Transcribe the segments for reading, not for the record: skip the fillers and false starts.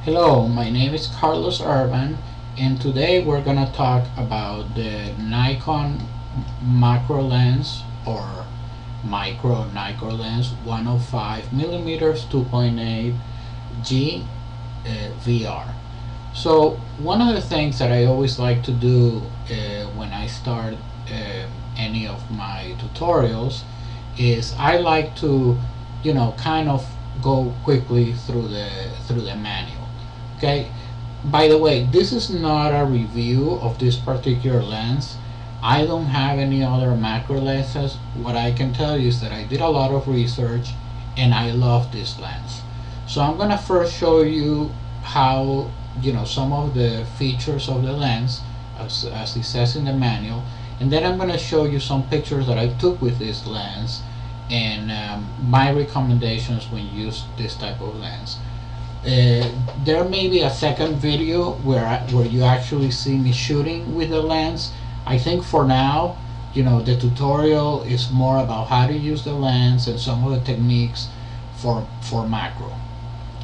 Hello, my name is Carlos Urban, and today we're going to talk about the Nikon macro lens or micro lens 105 millimeters 2.8 G VR. So one of the things that I always like to do when I start any of my tutorials is I like to, kind of go quickly through the manual. Okay, by the way, this is not a review of this particular lens. I don't have any other macro lenses. What I can tell you is that I did a lot of research and I love this lens. So I'm gonna first show you how, some of the features of the lens as it says in the manual, and then I'm gonna show you some pictures that I took with this lens and my recommendations when you use this type of lens. There may be a second video where you actually see me shooting with the lens. I think for now, the tutorial is more about how to use the lens and some of the techniques for macro.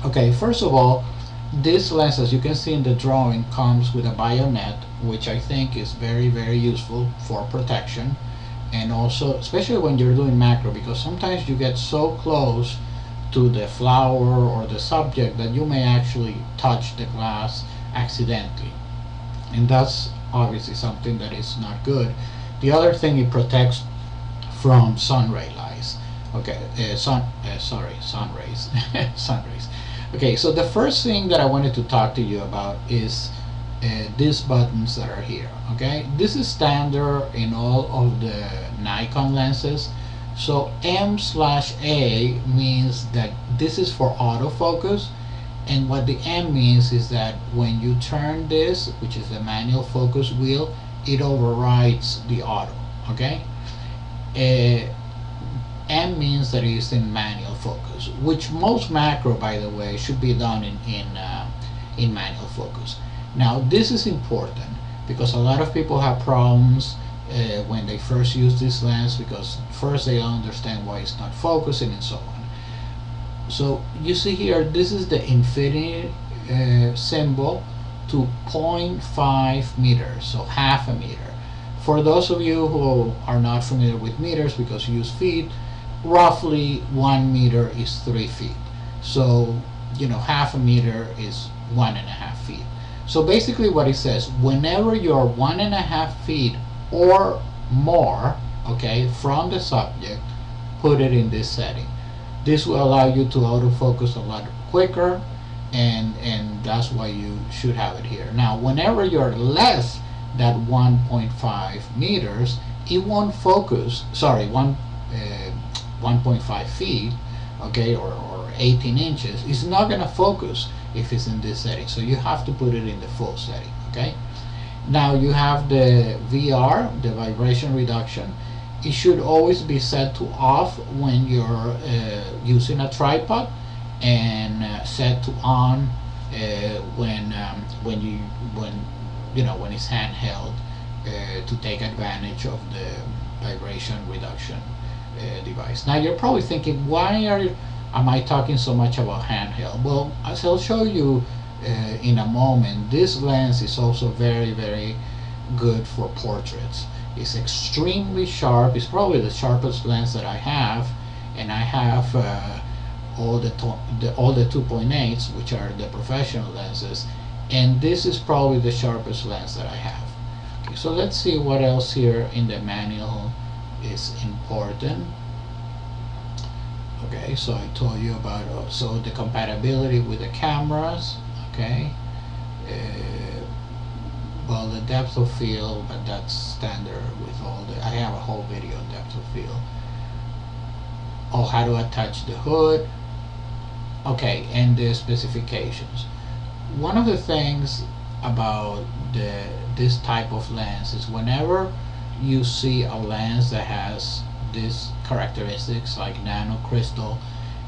Okay, first of all, this lens, as you can see in the drawing, comes with a bayonet, which I think is very useful for protection, and also especially when you're doing macro, because sometimes you get so close to the flower or the subject that you may actually touch the glass accidentally, and that's obviously something that is not good. The other thing, it protects from sun ray lights. Okay, sun rays. Sun rays. Okay, so the first thing that I wanted to talk to you about is these buttons that are here. Okay, this is standard in all of the Nikon lenses. So M/A means that this is for autofocus, and what the M means is that when you turn this, which is the manual focus wheel, it overrides the auto. Okay, M means that it is in manual focus, which most macro, by the way, should be done in manual focus. Now this is important because a lot of people have problems when they first use this lens, because first they don't understand why it's not focusing and so on. So you see here, this is the infinity symbol to 0.5 meters, so half a meter. For those of you who are not familiar with meters because you use feet, roughly 1 meter is 3 feet. So half a meter is 1.5 feet. So basically what it says, whenever you're 1.5 feet or more, okay, from the subject, put it in this setting. This will allow you to autofocus a lot quicker, and that's why you should have it here. Now whenever you're less than 1.5 meters, it won't focus, sorry, 1.5 feet, okay, or 18 inches, it's not going to focus if it's in this setting. So you have to put it in the full setting. Okay, now you have the VR, the vibration reduction. It should always be set to off when you're using a tripod, and set to on when it's handheld, to take advantage of the vibration reduction device. Now you're probably thinking, why am I talking so much about handheld? Well, as I'll show you in a moment, this lens is also very good for portraits. It's extremely sharp. It's probably the sharpest lens that I have, and I have all the 2.8s, which are the professional lenses, and this is probably the sharpest lens that I have. Okay, so let's see what else here in the manual is important. Okay, so I told you about so the compatibility with the cameras. Okay, well, the depth of field, but that's standard with all the, I have a whole video on depth of field. Oh, how to attach the hood. Okay, and the specifications. One of the things about this type of lens is whenever you see a lens that has these characteristics like nano crystal,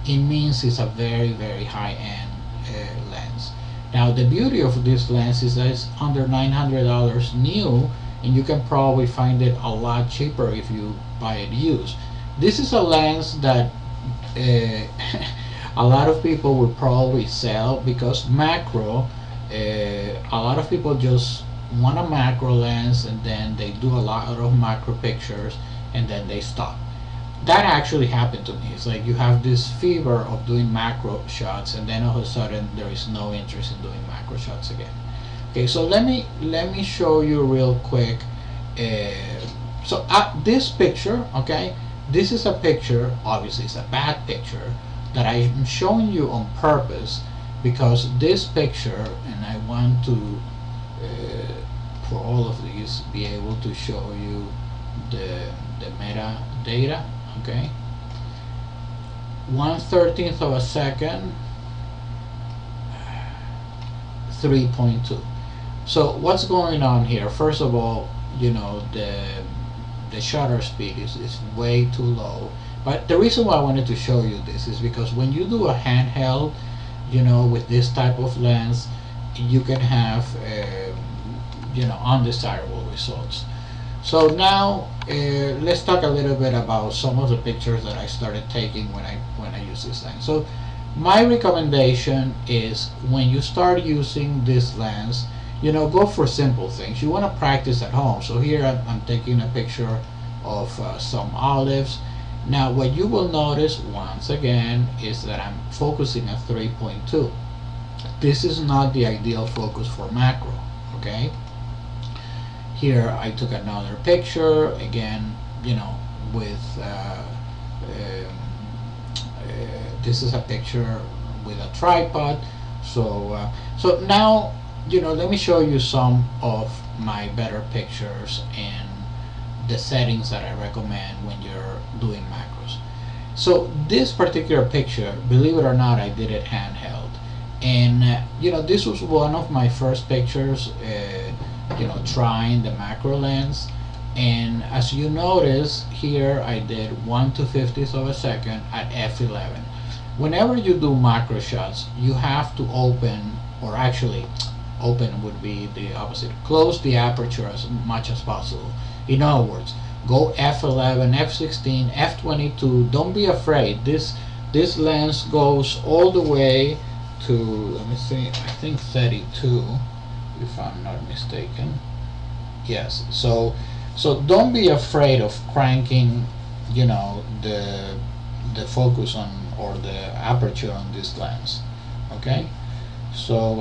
it means it's a very high-end lens. Now the beauty of this lens is that it's under $900 new, and you can probably find it a lot cheaper if you buy it used. This is a lens that a lot of people will probably sell, because macro, a lot of people just want a macro lens and then they do a lot of macro pictures and then they stop. That actually happened to me. It's like you have this fever of doing macro shots and then all of a sudden there is no interest in doing macro shots again. Okay, so let me show you real quick. So this picture, okay, this is a picture, obviously it's a bad picture, that I'm showing you on purpose, because this picture, and I want to for all of these be able to show you the metadata. Okay, 1/13 of a second, 3.2. So what's going on here? First of all, you know, the shutter speed is way too low. But the reason why I wanted to show you this is because when you do a handheld, you know, with this type of lens, you can have you know, undesirable results. So now let's talk a little bit about some of the pictures that I started taking when I use this lens. So my recommendation is, when you start using this lens, you know, go for simple things. You want to practice at home. So here I'm taking a picture of some olives. Now what you will notice once again is that I'm focusing at 3.2. This is not the ideal focus for macro. Okay, here I took another picture again, you know, with this is a picture with a tripod. So so now, you know, let me show you some of my better pictures and the settings that I recommend when you're doing macros. So this particular picture, believe it or not, I did it handheld, and you know, this was one of my first pictures, you know, trying the macro lens. And as you notice here, I did 1/250th of a second at f11. Whenever you do macro shots, you have to open, or actually open would be the opposite, close the aperture as much as possible. In other words, go f11, f16, f22. Don't be afraid. This lens goes all the way to, let me see, I think 32, if I'm not mistaken. Yes. So don't be afraid of cranking, you know, the focus on, or the aperture on this lens. Okay. So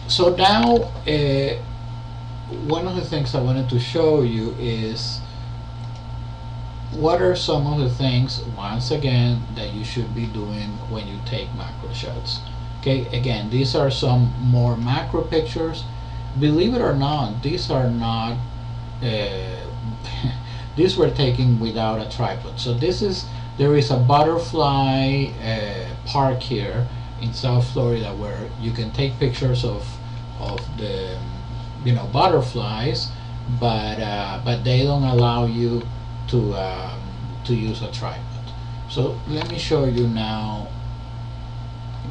so now one of the things I wanted to show you is what are some of the things, once again, that you should be doing when you take macro shots. Okay, again, these are some more macro pictures. Believe it or not, these are not these were taken without a tripod. So there is a butterfly park here in South Florida where you can take pictures of the, you know, butterflies, but they don't allow you to use a tripod. So let me show you now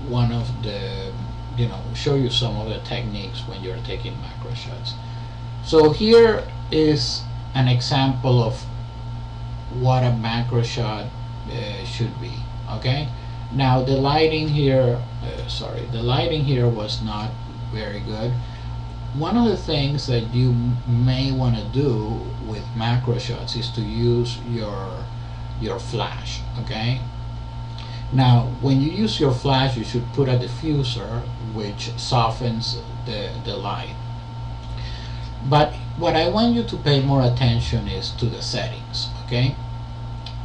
one of the, you know, show you some of the techniques when you're taking macro shots. So here is an example of what a macro shot should be. Okay, now the lighting here, the lighting here was not very good. One of the things that you may want to do with macro shots is to use your flash. Okay, now when you use your flash, you should put a diffuser which softens the light. But what I want you to pay more attention is to the settings. Okay,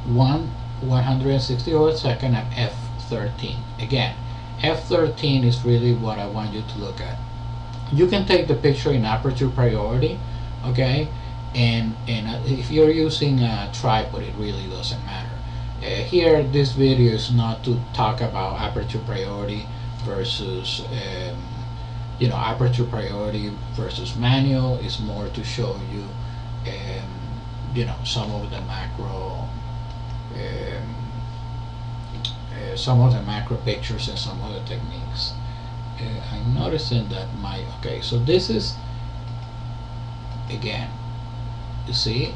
160 over a second at f13. Again, f13 is really what I want you to look at. You can take the picture in aperture priority, okay, and if you're using a tripod, it really doesn't matter. Here, this video is not to talk about aperture priority versus you know, aperture priority versus manual. Is more to show you you know, some of the macro pictures and some of the techniques. I'm noticing that okay, so this is, again, you see,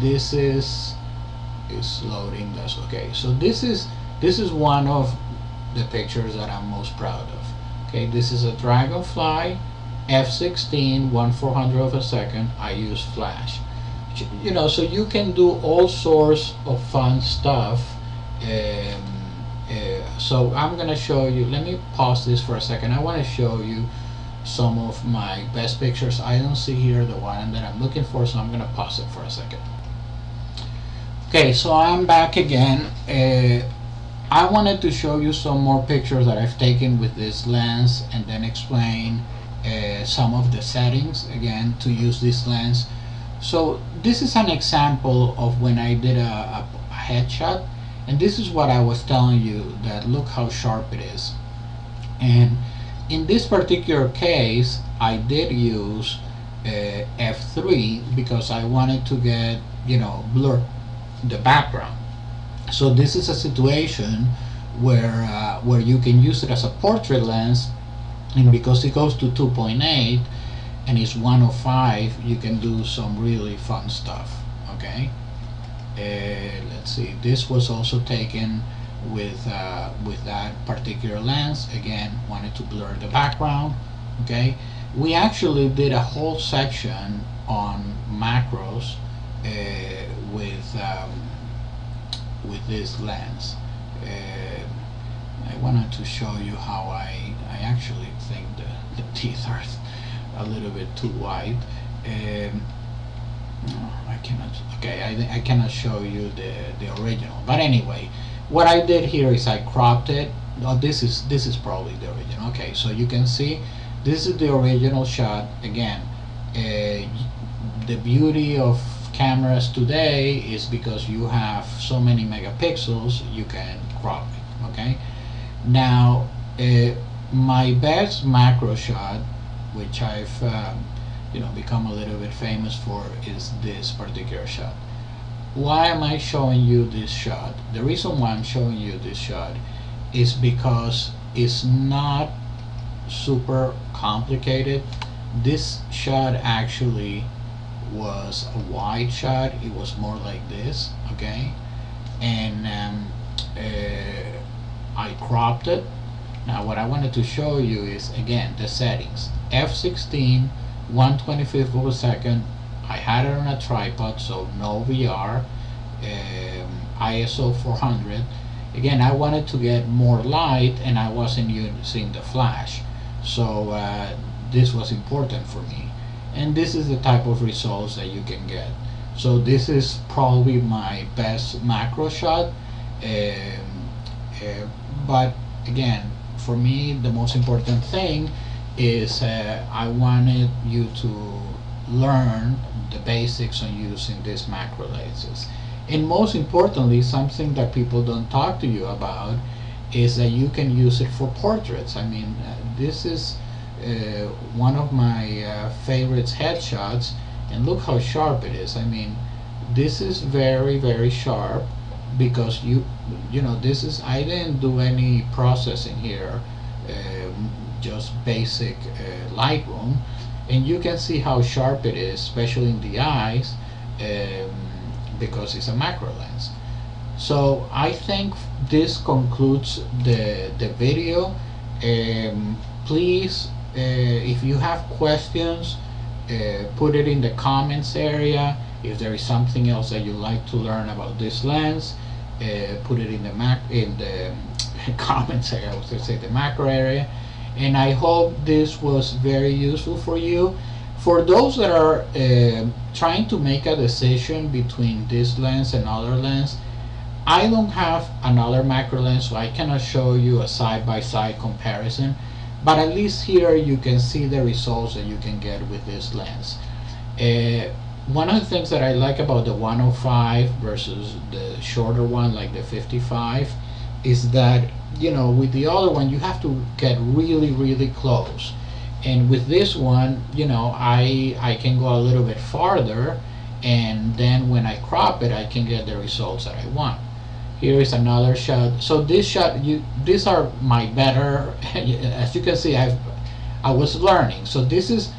this is loading. That's okay. So this is This is one of the pictures that I'm most proud of. Okay, this is a Dragonfly f16 1/400 of a second. I use flash. You know, so you can do all sorts of fun stuff. So I'm gonna show you. Let me pause this for a second. I want to show you some of my best pictures. I don't see here the one that I'm looking for, so I'm gonna pause it for a second. Okay, so I'm back again. I wanted to show you some more pictures that I've taken with this lens and then explain some of the settings again to use this lens. So this is an example of when I did a headshot, and this is what I was telling you, that look how sharp it is. And in this particular case I did use f3 because I wanted to get, you know, blur the background. So this is a situation where you can use it as a portrait lens, and because it goes to 2.8 and it's 105, you can do some really fun stuff. Okay, let's see. This was also taken with that particular lens. Again, wanted to blur the background. Okay, we actually did a whole section on macros with this lens. I wanted to show you how I actually think the teeth are a little bit too wide. No, I cannot. Okay, I cannot show you the original. But anyway, what I did here is I cropped it. Oh, this is probably the original. Okay, so you can see this is the original shot. Again, the beauty of cameras today is because you have so many megapixels, you can crop it. Okay, now my best macro shot, which I've become a little bit famous for, is this particular shot. Why am I showing you this shot? The reason why I'm showing you this shot is because it's not super complicated. This shot actually was a wide shot. It was more like this, okay, and I cropped it. Now what I wanted to show you is, again, the settings. f16 1/25 of a second. I had it on a tripod, so no VR. ISO 400. Again, I wanted to get more light and I wasn't using the flash, so this was important for me. And this is the type of results that you can get. So this is probably my best macro shot, but again, for me the most important thing is I wanted you to learn the basics on using these macro lenses. And most importantly, something that people don't talk to you about is that you can use it for portraits. I mean, this is one of my favorites headshots, and look how sharp it is. I mean, this is very, very sharp because you know, this is, I didn't do any processing here, just basic Lightroom, and you can see how sharp it is, especially in the eyes, because it's a macro lens. So I think this concludes the video. Please, if you have questions, put it in the comments area. If there is something else that you'd like to learn about this lens, put it in the comments area. I was going to say the macro area. And I hope this was very useful for you. For those that are trying to make a decision between this lens and other lens, I don't have another macro lens, so I cannot show you a side-by-side comparison, but at least here you can see the results that you can get with this lens. One of the things that I like about the 105 versus the shorter one like the 55 is that, you know, with the other one you have to get really, really close, and with this one, you know, I can go a little bit farther, and then when I crop it I can get the results that I want. Here is another shot. So this shot, these are my better as you can see, I was learning. So this is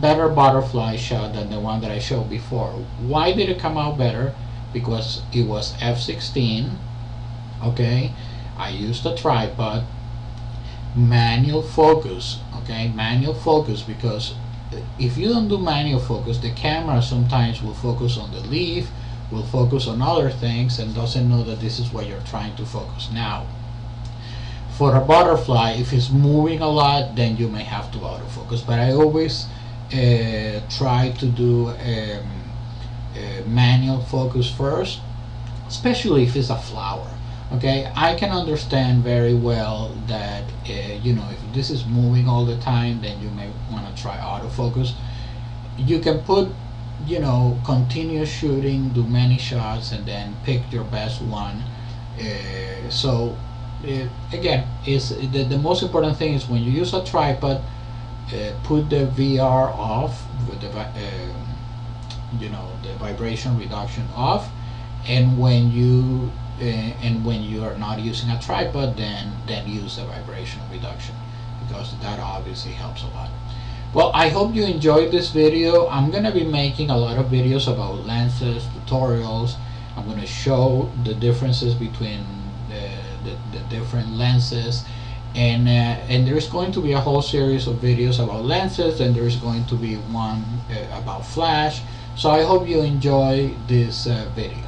better butterfly shot than the one that I showed before. Why did it come out better? Because it was f16 Okay, I used a tripod, manual focus. Okay, manual focus, because if you don't do manual focus, the camera sometimes will focus on the leaf, will focus on other things, and doesn't know that this is what you're trying to focus. Now, for a butterfly, if it's moving a lot, then you may have to autofocus. But I always try to do manual focus first, especially if it's a flower. Okay, I can understand very well that if this is moving all the time, then you may want to try autofocus. You can put continuous shooting, do many shots, and then pick your best one. Again, is the most important thing is when you use a tripod, put the VR off with the vibration reduction off, and when you are not using a tripod, then use the vibration reduction, because that obviously helps a lot. Well, I hope you enjoyed this video. I'm gonna be making a lot of videos about lenses, tutorials. I'm gonna show the differences between the different lenses, and there's going to be a whole series of videos about lenses, and there's going to be one about flash. So I hope you enjoy this video.